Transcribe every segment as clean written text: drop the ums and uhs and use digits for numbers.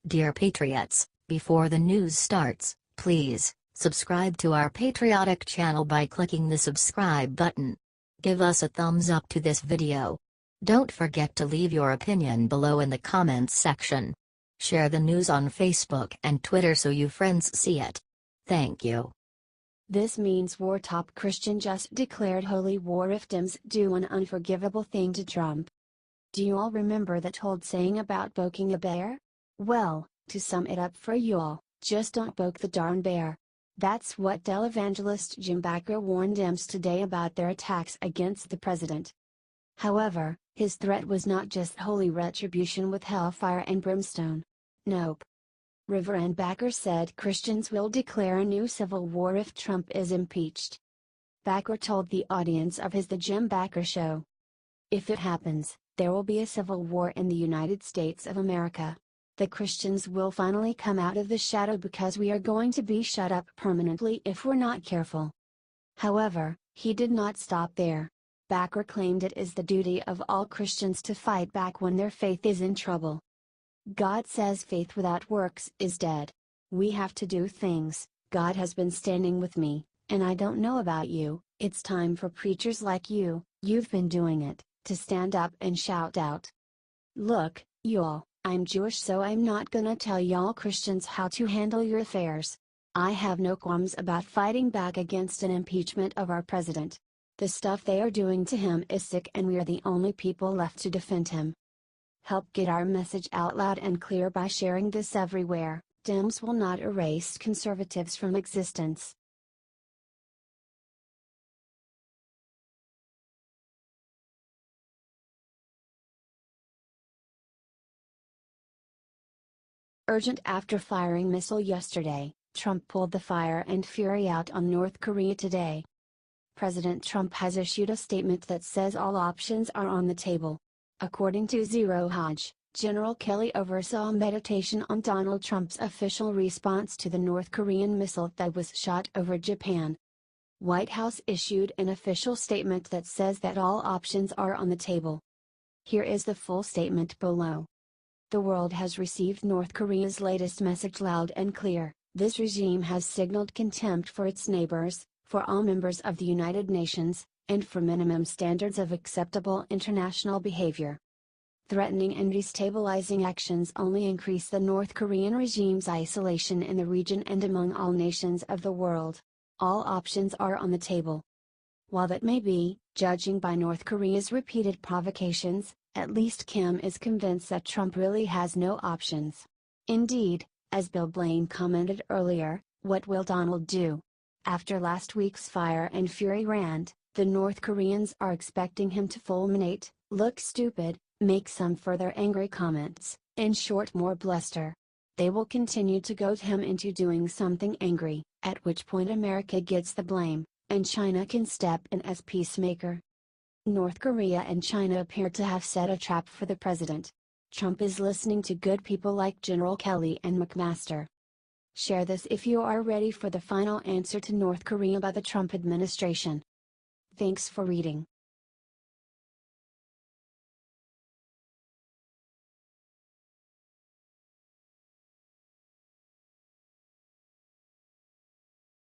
Dear Patriots, before the news starts, please subscribe to our patriotic channel by clicking the subscribe button. Give us a thumbs up to this video. Don't forget to leave your opinion below in the comments section. Share the news on Facebook and Twitter so your friends see it. Thank you. This means war. Top Christian just declared holy war if Dems do an unforgivable thing to Trump. Do you all remember that old saying about poking a bear? Well, to sum it up for you all, just don't poke the darn bear. That's what Televangelist Jim Bakker warned Dems today about their attacks against the president. However, his threat was not just holy retribution with hellfire and brimstone. Nope. Reverand Bakker said Christians will declare a new civil war if Trump is impeached. Bakker told the audience of his The Jim Bakker Show, "If it happens, there will be a civil war in the United States of America. The Christians will finally come out of the shadow because we are going to be shut up permanently if we're not careful." However, he did not stop there. Bakker claimed it is the duty of all Christians to fight back when their faith is in trouble. God says faith without works is dead. We have to do things. God has been standing with me, and I don't know about you, it's time for preachers like you, you've been doing it, to stand up and shout out. Look, y'all, I'm Jewish, so I'm not gonna tell y'all Christians how to handle your affairs. I have no qualms about fighting back against an impeachment of our president. The stuff they are doing to him is sick and we are the only people left to defend him. Help get our message out loud and clear by sharing this everywhere. Dems will not erase conservatives from existence. Urgent. After firing missile yesterday, Trump pulled the fire and fury out on North Korea today. President Trump has issued a statement that says all options are on the table. According to Zero Hodge, General Kelly oversaw a meditation on Donald Trump's official response to the North Korean missile that was shot over Japan. White House issued an official statement that says that all options are on the table. Here is the full statement below. The world has received North Korea's latest message loud and clear. This regime has signaled contempt for its neighbors, for all members of the United Nations, and for minimum standards of acceptable international behavior. Threatening and destabilizing actions only increase the North Korean regime's isolation in the region and among all nations of the world. All options are on the table. While that may be, judging by North Korea's repeated provocations, at least Kim is convinced that Trump really has no options. Indeed, as Bill Blaine commented earlier, what will Donald do? After last week's fire and fury rant, the North Koreans are expecting him to fulminate, look stupid, make some further angry comments, in short more bluster. They will continue to goad him into doing something angry, at which point America gets the blame, and China can step in as peacemaker. North Korea and China appear to have set a trap for the president. Trump is listening to good people like General Kelly and McMaster. Share this if you are ready for the final answer to North Korea by the Trump administration. Thanks for reading.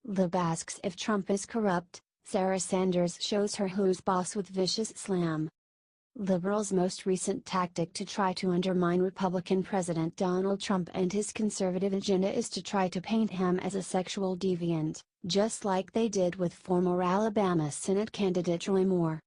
Lib asks if Trump is corrupt. Sarah Sanders shows her who's boss with vicious slam. Liberals' most recent tactic to try to undermine Republican President Donald Trump and his conservative agenda is to try to paint him as a sexual deviant, just like they did with former Alabama Senate candidate Roy Moore.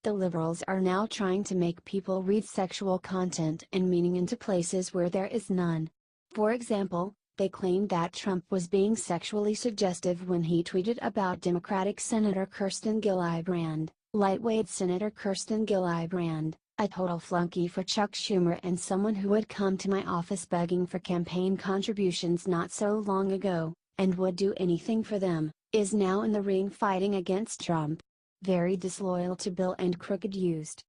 The liberals are now trying to make people read sexual content and meaning into places where there is none. For example, they claimed that Trump was being sexually suggestive when he tweeted about Democratic Senator Kirsten Gillibrand, lightweight Senator Kirsten Gillibrand, a total flunky for Chuck Schumer and someone who had come to my office begging for campaign contributions not so long ago, and would do anything for them, is now in the ring fighting against Trump. Very disloyal to Bill and crooked used.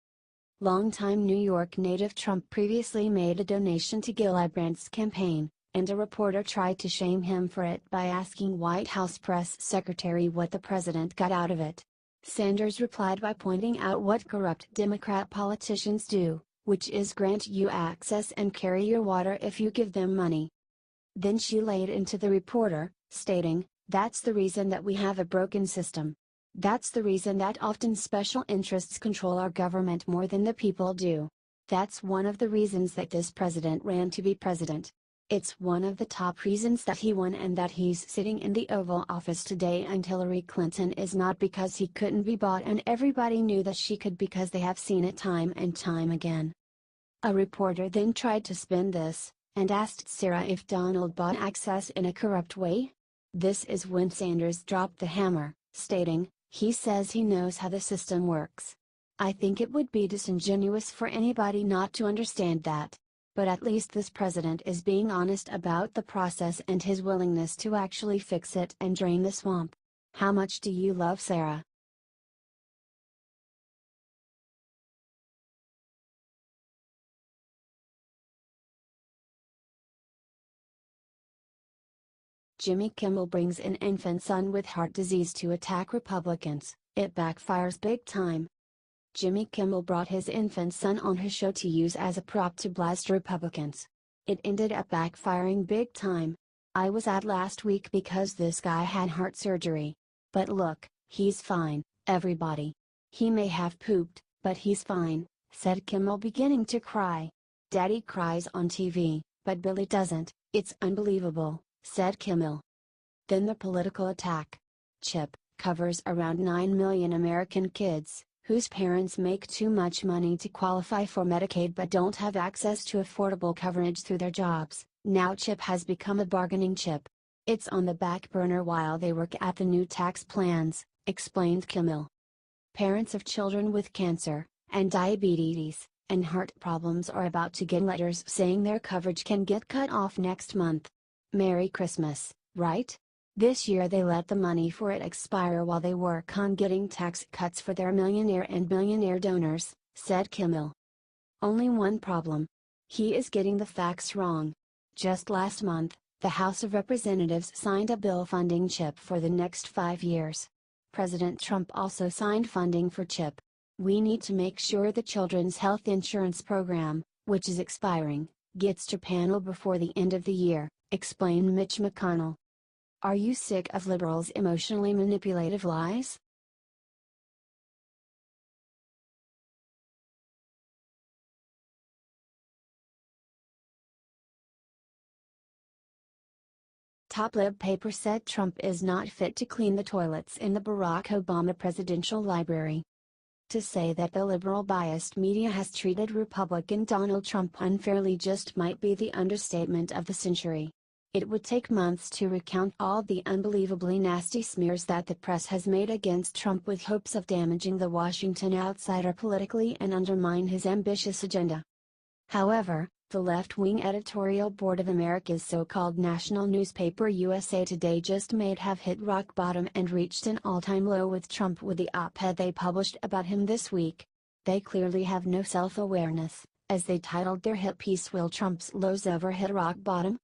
Longtime New York native Trump previously made a donation to Gillibrand's campaign, and a reporter tried to shame him for it by asking White House press secretary what the president got out of it. Sanders replied by pointing out what corrupt Democrat politicians do, which is grant you access and carry your water if you give them money. Then she laid into the reporter, stating, "That's the reason that we have a broken system. That's the reason that often special interests control our government more than the people do. That's one of the reasons that this president ran to be president. It's one of the top reasons that he won and that he's sitting in the Oval Office today and Hillary Clinton is not because he couldn't be bought and everybody knew that she could because they have seen it time and time again." A reporter then tried to spin this, and asked Sarah if Donald bought access in a corrupt way. This is when Sanders dropped the hammer, stating, "He says he knows how the system works. I think it would be disingenuous for anybody not to understand that. But at least this president is being honest about the process and his willingness to actually fix it and drain the swamp. How much do you love Sarah?" Jimmy Kimmel brings in infant son with heart disease to attack Republicans, it backfires big time. Jimmy Kimmel brought his infant son on his show to use as a prop to blast Republicans. It ended up backfiring big time. "I was at last week because this guy had heart surgery. But look, he's fine, everybody. He may have pooped, but he's fine," said Kimmel, beginning to cry. "Daddy cries on TV, but Billy doesn't, it's unbelievable," said Kimmel. Then the political attack. CHIP covers around 9 million American kids, whose parents make too much money to qualify for Medicaid but don't have access to affordable coverage through their jobs. Now CHIP has become a bargaining chip. It's on the back burner while they work at the new tax plans, explained Kimmel. Parents of children with cancer, and diabetes, and heart problems are about to get letters saying their coverage can get cut off next month. Merry Christmas, right? This year they let the money for it expire while they work on getting tax cuts for their millionaire and billionaire donors, said Kimmel. Only one problem. He is getting the facts wrong. Just last month, the House of Representatives signed a bill funding CHIP for the next 5 years. President Trump also signed funding for CHIP. "We need to make sure the Children's Health Insurance Program, which is expiring, gets to panel before the end of the year," explained Mitch McConnell. Are you sick of liberals' emotionally manipulative lies? Top lib paper said Trump is not fit to clean the toilets in the Barack Obama presidential library. To say that the liberal-biased media has treated Republican Donald Trump unfairly just might be the understatement of the century. It would take months to recount all the unbelievably nasty smears that the press has made against Trump with hopes of damaging the Washington outsider politically and undermine his ambitious agenda. However, the left-wing editorial board of America's so-called national newspaper USA Today just may have hit rock bottom and reached an all-time low with Trump with the op-ed they published about him this week. They clearly have no self-awareness, as they titled their hit piece "Will Trump's Lows Ever Hit Rock Bottom?"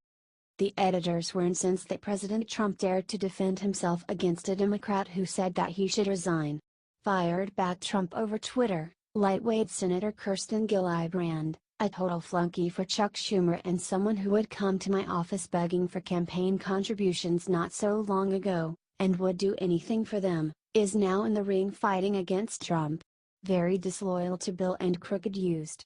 The editors were incensed that President Trump dared to defend himself against a Democrat who said that he should resign. Fired back Trump over Twitter, lightweight Senator Kirsten Gillibrand, a total flunky for Chuck Schumer and someone who would come to my office begging for campaign contributions not so long ago, and would do anything for them, is now in the ring fighting against Trump. Very disloyal to Bill and crooked used.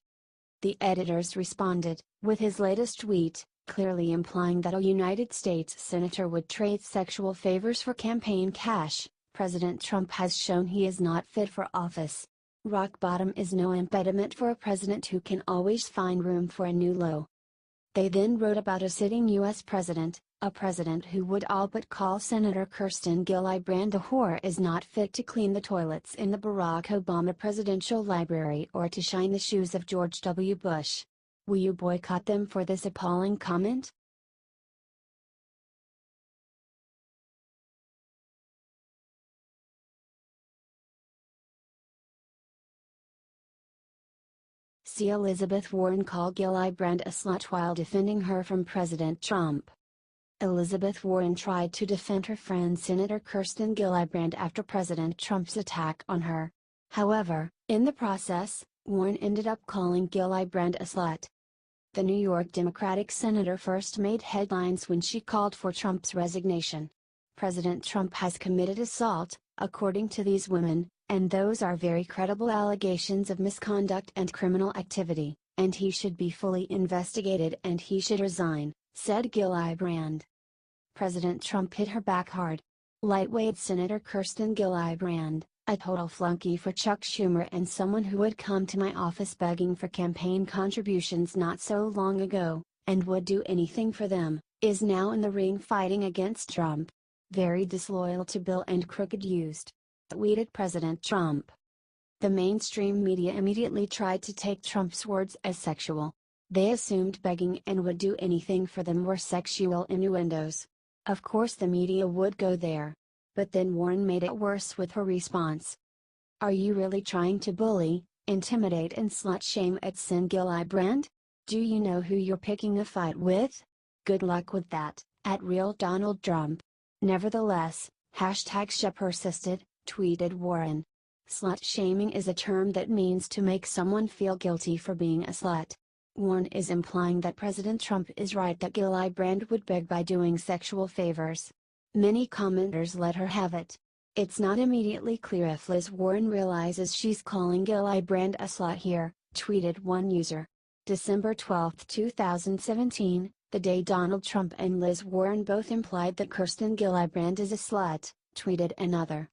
The editors responded, with his latest tweet, clearly implying that a United States senator would trade sexual favors for campaign cash. President Trump has shown he is not fit for office. Rock bottom is no impediment for a president who can always find room for a new low. They then wrote about a sitting U.S. president, a president who would all but call Senator Kirsten Gillibrand a whore is not fit to clean the toilets in the Barack Obama presidential library or to shine the shoes of George W. Bush. Will you boycott them for this appalling comment? See Elizabeth Warren call Gillibrand a slut while defending her from President Trump. Elizabeth Warren tried to defend her friend Senator Kirsten Gillibrand after President Trump's attack on her. However, in the process, Warren ended up calling Gillibrand a slut. The New York Democratic senator first made headlines when she called for Trump's resignation. President Trump has committed assault, according to these women, and those are very credible allegations of misconduct and criminal activity, and he should be fully investigated and he should resign, said Gillibrand. President Trump hit her back hard. Lightweight Senator Kirsten Gillibrand, a total flunky for Chuck Schumer and someone who would come to my office begging for campaign contributions not so long ago, and would do anything for them, is now in the ring fighting against Trump. Very disloyal to Bill and crooked used, tweeted President Trump. The mainstream media immediately tried to take Trump's words as sexual. They assumed begging and would do anything for them were sexual innuendos. Of course the media would go there. But then Warren made it worse with her response. Are you really trying to bully, intimidate and slut-shame at Sen Gillibrand? Do you know who you're picking a fight with? Good luck with that, at Real Donald Trump. Nevertheless, #she persisted, tweeted Warren. Slut-shaming is a term that means to make someone feel guilty for being a slut. Warren is implying that President Trump is right that Gillibrand would beg by doing sexual favors. Many commenters let her have it. It's not immediately clear if Liz Warren realizes she's calling Gillibrand a slut here, tweeted one user. December 12, 2017, the day Donald Trump and Liz Warren both implied that Kirsten Gillibrand is a slut, tweeted another.